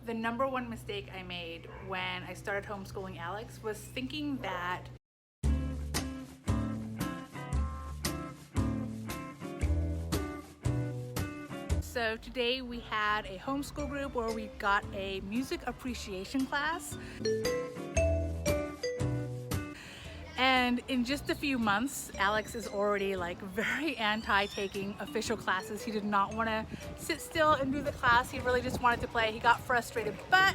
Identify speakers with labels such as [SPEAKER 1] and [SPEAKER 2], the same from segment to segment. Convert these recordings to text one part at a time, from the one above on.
[SPEAKER 1] The number one mistake I made when I started homeschooling Alex was thinking that So today we had a homeschool group where we got a music appreciation class. And in just a few months, Alex is already like very anti taking official classes. He did not want to sit still and do the class. He really just wanted to play. He got frustrated, but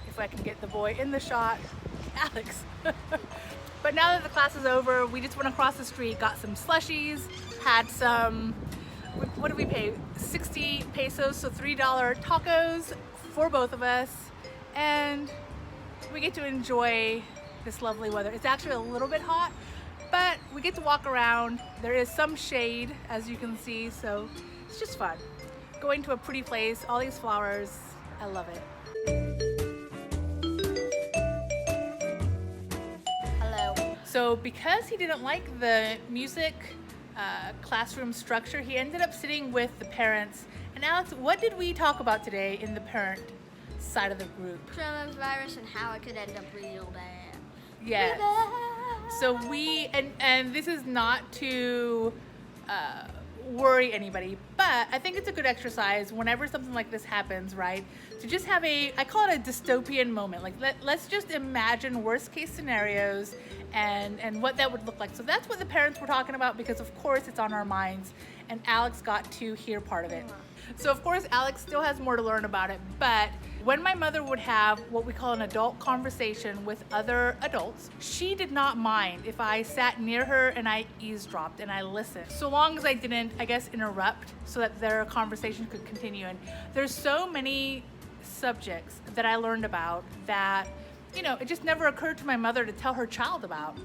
[SPEAKER 1] if I can get the boy in the shot, Alex. But now that the class is over, we just went across the street, got some slushies, had some, what did we pay? 60 pesos, so $3 tacos for both of us. And we get to enjoy this lovely weather. It's actually a little bit hot, but we get to walk around. There is some shade, as you can see, so it's just fun. Going to a pretty place, all these flowers, I love it. Hello. So because he didn't like the music classroom structure, he ended up sitting with the parents. And Alex, what did we talk about today in the parent side of the group?
[SPEAKER 2] Coronavirus and how it could end up real bad.
[SPEAKER 1] Yes. So we, and this is not to worry anybody, but I think it's a good exercise whenever something like this happens, right? To just have I call it a dystopian moment. Like let's just imagine worst case scenarios and what that would look like. So that's what the parents were talking about, because of course it's on our minds, and Alex got to hear part of it. So of course Alex still has more to learn about it, but when my mother would have what we call an adult conversation with other adults, she did not mind if I sat near her and I eavesdropped and I listened, so long as I didn't, I guess, interrupt so that their conversation could continue. And there's so many subjects that I learned about that, you know, it just never occurred to my mother to tell her child about.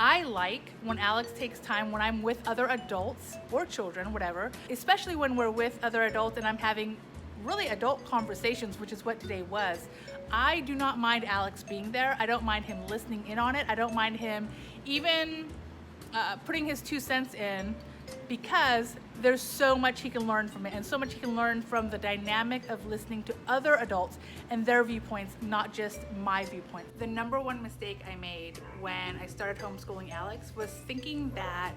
[SPEAKER 1] I like when Alex takes time when I'm with other adults or children, whatever, especially when we're with other adults and I'm having really adult conversations, which is what today was. I do not mind Alex being there. I don't mind him listening in on it. I don't mind him even putting his 2 cents in, because there's so much he can learn from it, and so much he can learn from the dynamic of listening to other adults and their viewpoints, not just my viewpoint. The number one mistake I made when I started homeschooling Alex was thinking that,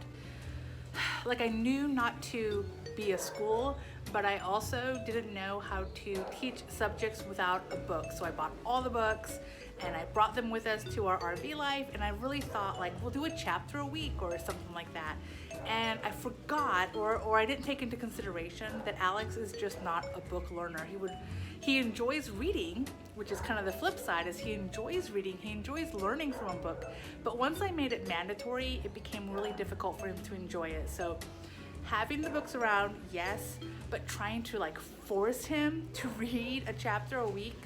[SPEAKER 1] like, I knew not to be a school, but I also didn't know how to teach subjects without a book. So I bought all the books and I brought them with us to our RV life, and I really thought, like, we'll do a chapter a week or something like that. And I forgot, or I didn't take into consideration that Alex is just not a book learner. He enjoys reading, which is kind of the flip side, is he enjoys reading, he enjoys learning from a book. But once I made it mandatory, it became really difficult for him to enjoy it. So having the books around, yes, but trying to like force him to read a chapter a week,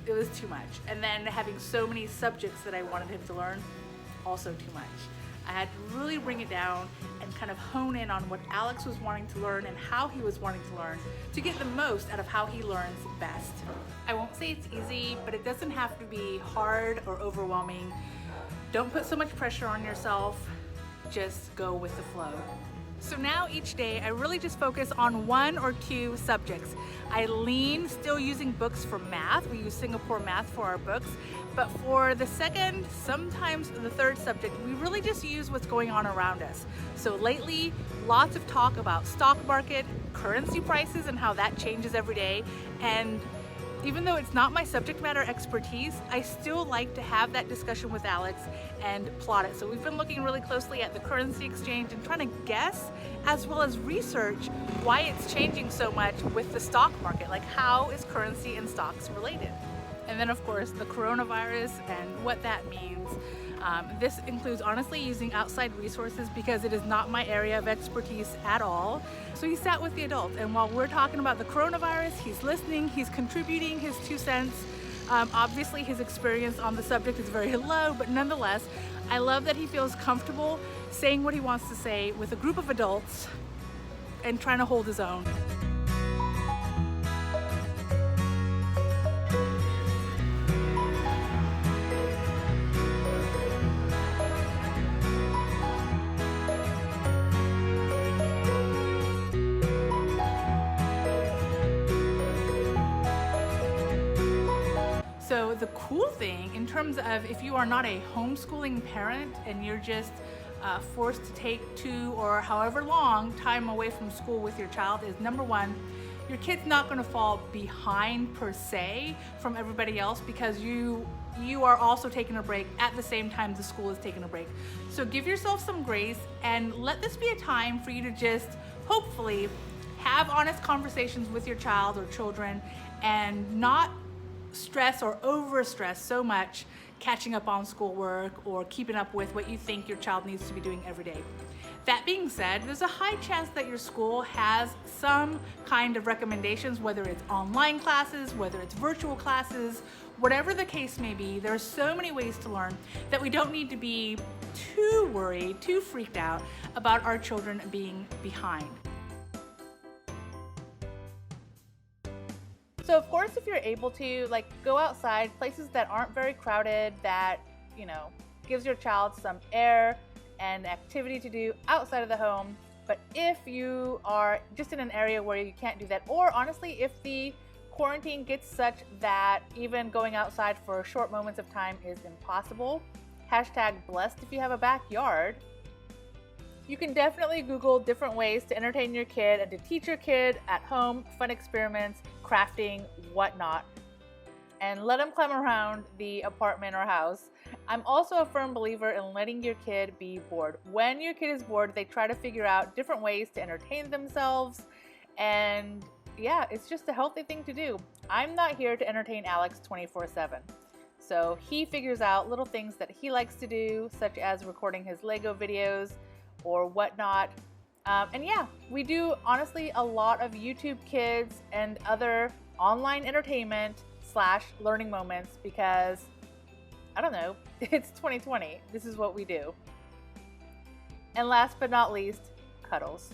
[SPEAKER 1] it was too much. And then having so many subjects that I wanted him to learn, also too much. I had to really bring it down and kind of hone in on what Alex was wanting to learn and how he was wanting to learn to get the most out of how he learns best. I won't say it's easy, but it doesn't have to be hard or overwhelming. Don't put so much pressure on yourself. Just go with the flow. So now each day I really just focus on 1 or 2 subjects. I lean still using books for math. We use Singapore math for our books. But for the second, sometimes the third subject, we really just use what's going on around us. So lately, lots of talk about stock market, currency prices, and how that changes every day. And even though it's not my subject matter expertise, I still like to have that discussion with Alex and plot it. So we've been looking really closely at the currency exchange and trying to guess, as well as research, why it's changing so much with the stock market. Like, how is currency and stocks related? And then of course the coronavirus and what that means. This includes honestly using outside resources because it is not my area of expertise at all. So he sat with the adults, and while we're talking about the coronavirus, he's listening, he's contributing his 2 cents. Obviously his experience on the subject is very low, but nonetheless, I love that he feels comfortable saying what he wants to say with a group of adults and trying to hold his own. the cool thing in terms of if you are not a homeschooling parent and you're just forced to take 2 or however long time away from school with your child is, number one, your kid's not going to fall behind per se from everybody else because you are also taking a break at the same time the school is taking a break. So give yourself some grace and let this be a time for you to just hopefully have honest conversations with your child or children and not stress or overstress so much catching up on schoolwork or keeping up with what you think your child needs to be doing every day. That being said, there's a high chance that your school has some kind of recommendations, whether it's online classes, whether it's virtual classes, whatever the case may be. There are so many ways to learn that we don't need to be too worried, too freaked out about our children being behind. So of course, if you're able to, go outside, places that aren't very crowded, that, gives your child some air and activity to do outside of the home. But if you are just in an area where you can't do that, or honestly, if the quarantine gets such that even going outside for short moments of time is impossible, #blessed if you have a backyard, you can definitely Google different ways to entertain your kid and to teach your kid at home, fun experiments, crafting, whatnot, and let them climb around the apartment or house. I'm also a firm believer in letting your kid be bored. When your kid is bored, they try to figure out different ways to entertain themselves, and yeah, it's just a healthy thing to do. I'm not here to entertain Alex 24/7. So he figures out little things that he likes to do, such as recording his Lego videos or whatnot. And yeah, we do honestly a lot of YouTube Kids and other online entertainment / learning moments because, I don't know, it's 2020. This is what we do. And last but not least, cuddles.